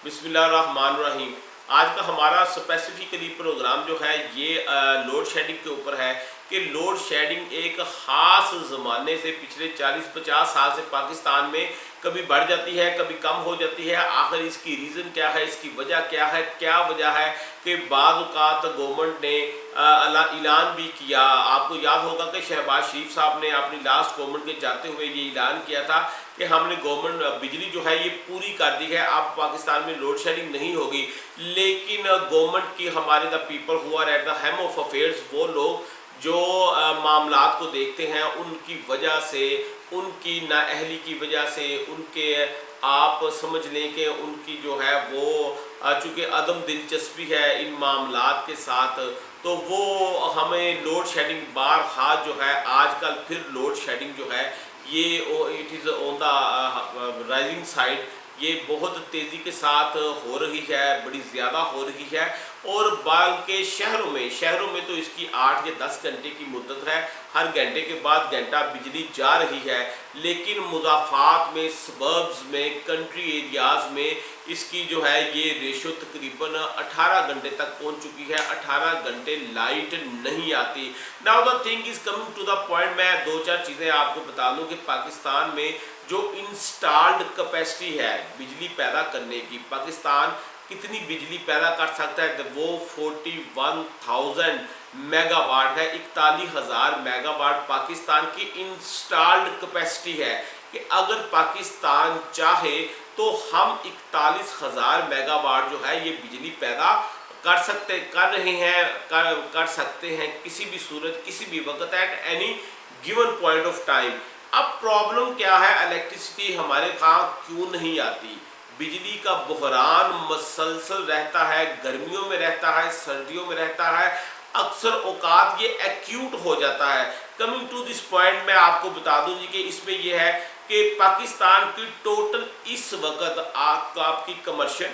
बिस्मिल्लाहिर्रहमानिर्रहीम। आज का हमारा स्पेसिफिकली प्रोग्राम जो है ये लोड शेडिंग के ऊपर है कि लोड शेडिंग एक ख़ास ज़माने से पिछले 40-50 साल से पाकिस्तान में कभी बढ़ जाती है, कभी कम हो जाती है। आखिर इसकी रीज़न क्या है, इसकी वजह क्या है, क्या वजह है कि बाज़ औक़ात गवर्नमेंट ने ऐलान भी किया। आपको याद होगा कि शहबाज शरीफ साहब ने अपनी लास्ट गवर्नमेंट के जाते हुए ये ऐलान किया था कि हमने गवर्नमेंट बिजली जो है ये पूरी कर दी है, अब पाकिस्तान में लोड शेडिंग नहीं होगी। लेकिन गवर्नमेंट की हमारे the people who are at the helm of affairs, वो लोग जो मामलात को देखते हैं, उनकी वजह से, उनकी नाअहली की वजह से, उनके आप समझ लें कि उनकी जो है वो चूँकि अदम दिलचस्पी है इन मामलात के साथ, तो वो हमें लोड शेडिंग बार खास जो है आजकल फिर लोड शेडिंग जो है ये it is on the rising side, ये बहुत तेज़ी के साथ हो रही है, बड़ी ज़्यादा हो रही है। और बल्कि शहरों में तो इसकी 8 या 10 घंटे की मुद्दत है, हर घंटे के बाद घंटा बिजली जा रही है। लेकिन मुज़ाफ़ात में, सबर्ब्स में, कंट्री एरियाज़ में इसकी जो है ये रेशो तकरीबन 18 घंटे तक पहुंच चुकी है। 18 घंटे लाइट नहीं आती। Now the thing is coming to the point. मैं 2-4 चीज़ें आपको बता दूं कि पाकिस्तान में जो इंस्टॉल्ड कैपेसिटी है बिजली पैदा करने की, पाकिस्तान कितनी बिजली पैदा कर सकता है, तो वो 41,000 मेगावाट है। 41,000 मेगावाट पाकिस्तान की इंस्टॉल्ड कैपेसिटी है कि अगर पाकिस्तान चाहे तो हम 41,000 मेगावाट जो है ये बिजली पैदा कर रहे हैं, कर सकते हैं किसी भी सूरत, किसी भी वक्त, at any given point of time. अब प्रॉब्लम क्या है, इलेक्ट्रिसिटी हमारे यहाँ क्यों नहीं आती? बिजली का बहरान मसलसल रहता है, गर्मियों में रहता है, सर्दियों में रहता है, अक्सर औकात ये एक्यूट हो जाता है। कमिंग टू दिस पॉइंट, मैं आपको बता दूं जी कि इसमें यह है कि पाकिस्तान की टोटल इस वक्त आपकी कमर्शियल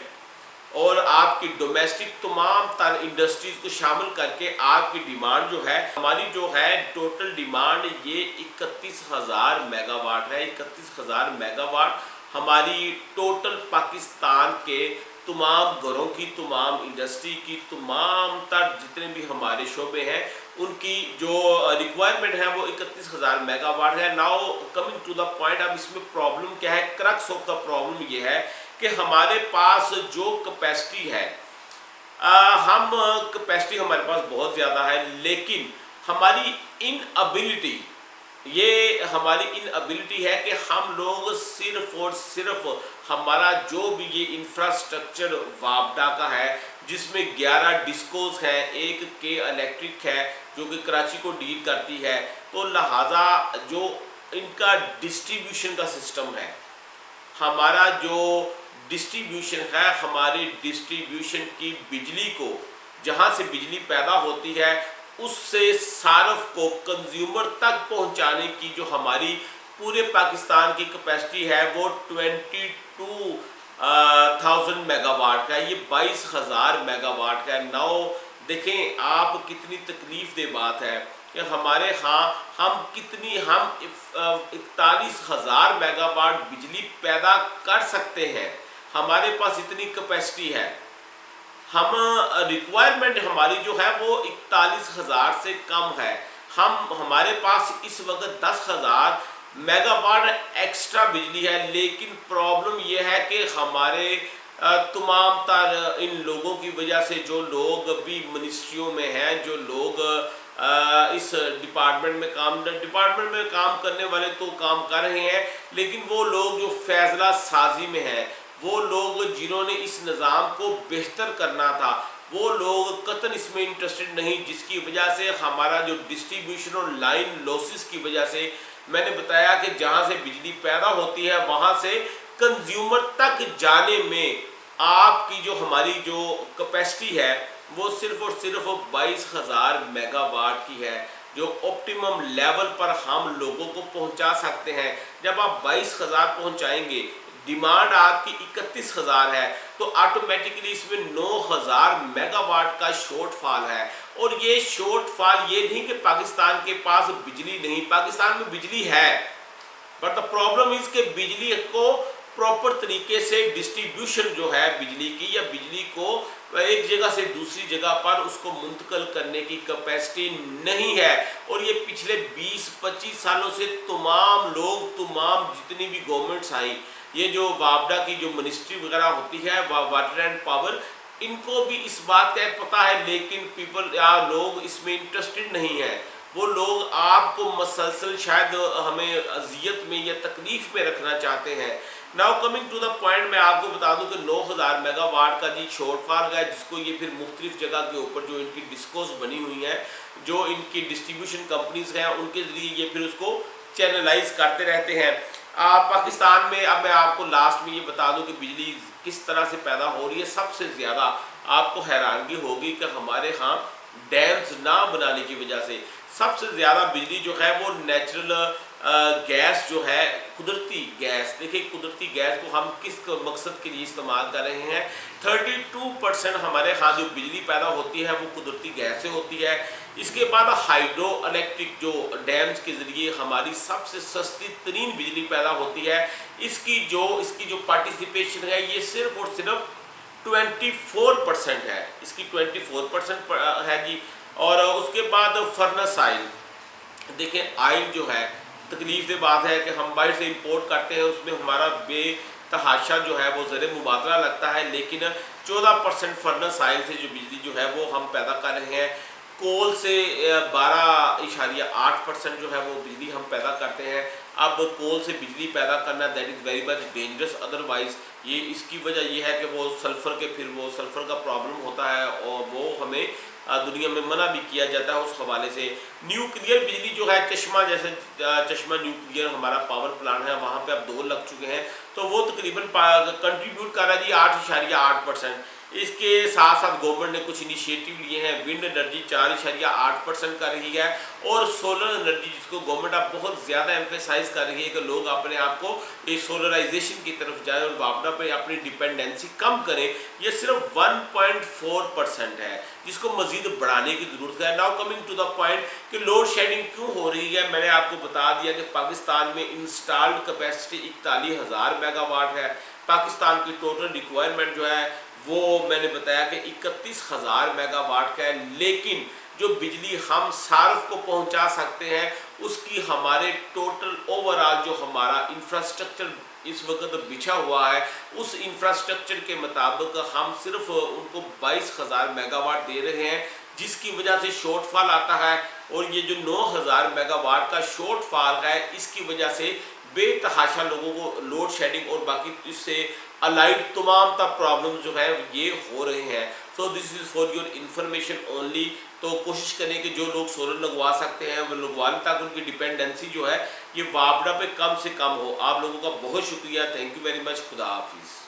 और आपकी डोमेस्टिक तमाम तर इंडस्ट्रीज को शामिल करके आपकी डिमांड जो है, हमारी जो है टोटल डिमांड ये 31,000 मेगावाट है। 31,000 मेगावाट हमारी टोटल पाकिस्तान के तमाम घरों की, तमाम इंडस्ट्री की, तमाम तर जितने भी हमारे शोबे हैं उनकी जो रिक्वायरमेंट है वो 31,000 मेगावाट है। Now coming to the point, अब इसमें प्रॉब्लम क्या है, क्रक्स ऑफ द प्रॉब्लम ये है कि हमारे पास जो कैपेसिटी है, हम कैपेसिटी हमारे पास बहुत ज़्यादा है, लेकिन हमारी इनएबिलिटी, ये हमारी इनएबिलिटी है कि हम लोग सिर्फ और सिर्फ हमारा जो भी ये इंफ्रास्ट्रक्चर वापडा का है, जिसमें 11 डिस्कोस हैं, एक के इलेक्ट्रिक है जो कि कराची को डील करती है, तो लिहाजा जो इनका डिस्ट्रीब्यूशन का सिस्टम है, हमारा जो डिस्ट्रीब्यूशन है, हमारी डिस्ट्रीब्यूशन की बिजली को जहाँ से बिजली पैदा होती है उससे सार्फ को कंज्यूमर तक पहुँचाने की जो हमारी पूरे पाकिस्तान की कैपेसिटी है वो 22,000 मेगावाट का है, ये 22,000 मेगावाट का है। नाउ देखें आप कितनी तकलीफ दे बात है कि हमारे यहाँ हम 41,000 मेगावाट बिजली पैदा कर सकते हैं, हमारे पास इतनी कैपेसिटी है, हम रिक्वायरमेंट हमारी जो है वो 41,000 से कम है। हमारे पास इस वक्त 10,000 मेगावाट एक्स्ट्रा बिजली है, लेकिन प्रॉब्लम यह है कि हमारे तमाम तर इन लोगों की वजह से, जो लोग भी मिनिस्ट्रियों में हैं, जो लोग इस डिपार्टमेंट में काम करने वाले तो काम कर रहे हैं, लेकिन वो लोग जो फैसला साजी में हैं, वो लोग जिन्होंने इस निज़ाम को बेहतर करना था, वो लोग कतई इसमें इंटरेस्टेड नहीं, जिसकी वजह से हमारा जो डिस्ट्रीब्यूशन और लाइन लॉसेस की वजह से, मैंने बताया कि जहाँ से बिजली पैदा होती है वहाँ से कंज्यूमर तक जाने में आपकी जो हमारी जो कैपेसिटी है वो सिर्फ और सिर्फ 22,000 मेगावाट की है, जो ऑप्टिमम लेवल पर हम लोगों को पहुंचा सकते हैं। जब आप 22,000 पहुंचाएंगे, डिमांड आपकी 31,000 है, तो ऑटोमेटिकली इसमें 9,000 मेगावाट का शॉर्टफॉल है। और ये शॉर्टफॉल ये नहीं कि पाकिस्तान के पास बिजली नहीं, पाकिस्तान में बिजली है, बट द प्रॉब्लम इज कि बिजली को प्रॉपर तरीके से डिस्ट्रीब्यूशन जो है बिजली की, या बिजली को एक जगह से दूसरी जगह पर उसको मुंतकिल करने की कैपेसिटी नहीं है। और ये पिछले 20-25 सालों से तमाम लोग, तमाम जितनी भी गवर्नमेंट्स आई, ये जो वापडा की जो मिनिस्ट्री वगैरह होती है, वाटर एंड पावर, इनको भी इस बात का पता है, लेकिन पीपल या लोग इसमें इंटरेस्टेड नहीं है। वो लोग आपको मसलसल शायद हमें अजियत में या तकलीफ में रखना चाहते हैं। Now coming to the point, मैं आपको बता दूं कि 9000 मेगावाट का जी शॉर्टफॉल है, जिसको ये फिर मुख्तलिफ जगह के ऊपर जो इनकी डिस्कोस बनी हुई हैं, जो इनकी डिस्ट्रीब्यूशन कंपनीज हैं, उनके ज़रिए ये फिर उसको चैनलाइज करते रहते हैं। पाकिस्तान में अब मैं आपको लास्ट में ये बता दूं कि बिजली किस तरह से पैदा हो रही है। सबसे ज़्यादा आपको हैरानगी होगी कि हमारे यहाँ डैम्स ना बनाने की वजह से सबसे ज़्यादा बिजली जो है वो नेचुरल गैस जो है, कुदरती गैस, देखिए कुदरती गैस को हम किस मकसद के लिए इस्तेमाल कर रहे हैं। 32% हमारे यहाँ जो बिजली पैदा होती है वो कुदरती गैस से होती है। इसके बाद हाइड्रो इलेक्ट्रिक जो डैम्स के ज़रिए हमारी सबसे सस्ती तरीन बिजली पैदा होती है, इसकी जो पार्टिसिपेशन है ये सिर्फ और सिर्फ 24% है, इसकी 24% है जी। और उसके बाद फर्नेस आयल, देखें आयल जो है, तकलीफ से बात है कि हम बाहर से इंपोर्ट करते हैं, उसमें हमारा बेतहाशा जो है वो ज़र मुबादला लगता है, लेकिन 14% फर्नेस आयल से जो बिजली जो है वो हम पैदा कर रहे हैं। कोल से 12.8% जो है वो बिजली हम पैदा करते हैं। अब कोल से बिजली पैदा करना that is very much dangerous, otherwise ये इसकी वजह ये है कि वो सल्फ़र का प्रॉब्लम होता है और वो हमें दुनिया में मना भी किया जाता है उस हवाले से। न्यूक्लियर बिजली जो है, चश्मा न्यूक्लियर हमारा पावर प्लांट है, वहाँ पे अब 2 लग चुके हैं, तो वो तकरीबन कंट्रीब्यूट कर रहा है जी 8.8%। इसके साथ साथ गवर्नमेंट ने कुछ इनिशिएटिव लिए हैं। विंड एनर्जी 4.8% कर रही है, और सोलर एनर्जी जिसको गवर्नमेंट अब बहुत ज़्यादा एम्फेसाइज कर रही है कि लोग अपने आप को इस सोलराइजेशन की तरफ जाएं और वापडा पे अपनी डिपेंडेंसी कम करें। ये सिर्फ 1.4% है, जिसको मज़ीद बढ़ाने की ज़रूरत है। Now coming to the point कि लोड शेडिंग क्यों हो रही है, मैंने आपको बता दिया कि पाकिस्तान में इंस्टॉल्ड कैपेसिटी 41,000 मेगावाट है। पाकिस्तान की टोटल रिक्वायरमेंट जो है वो मैंने बताया कि 31,000 मेगावाट का है, लेकिन जो बिजली हम सार्फ को पहुंचा सकते हैं उसकी हमारे टोटल ओवरऑल जो हमारा इंफ्रास्ट्रक्चर इस वक्त बिछा हुआ है, उस इंफ्रास्ट्रक्चर के मुताबिक हम सिर्फ उनको 22,000 मेगावाट दे रहे हैं, जिसकी वजह से शॉर्टफॉल आता है। और ये जो 9,000 मेगावाट का शॉर्टफॉल है, इसकी वजह से बेतहाशा लोगों को लोड शेडिंग और बाकी इससे अलाइड तमाम तब प्रॉब्लम जो है ये हो रहे हैं। So this is for your information only. तो कोशिश करें कि जो लोग सोलर लगवा सकते हैं वो लगवा लें, ताकि उनकी डिपेंडेंसी जो है ये वापडा पे कम से कम हो। आप लोगों का बहुत शुक्रिया, थैंक यू वेरी मच, खुदा हाफिज़।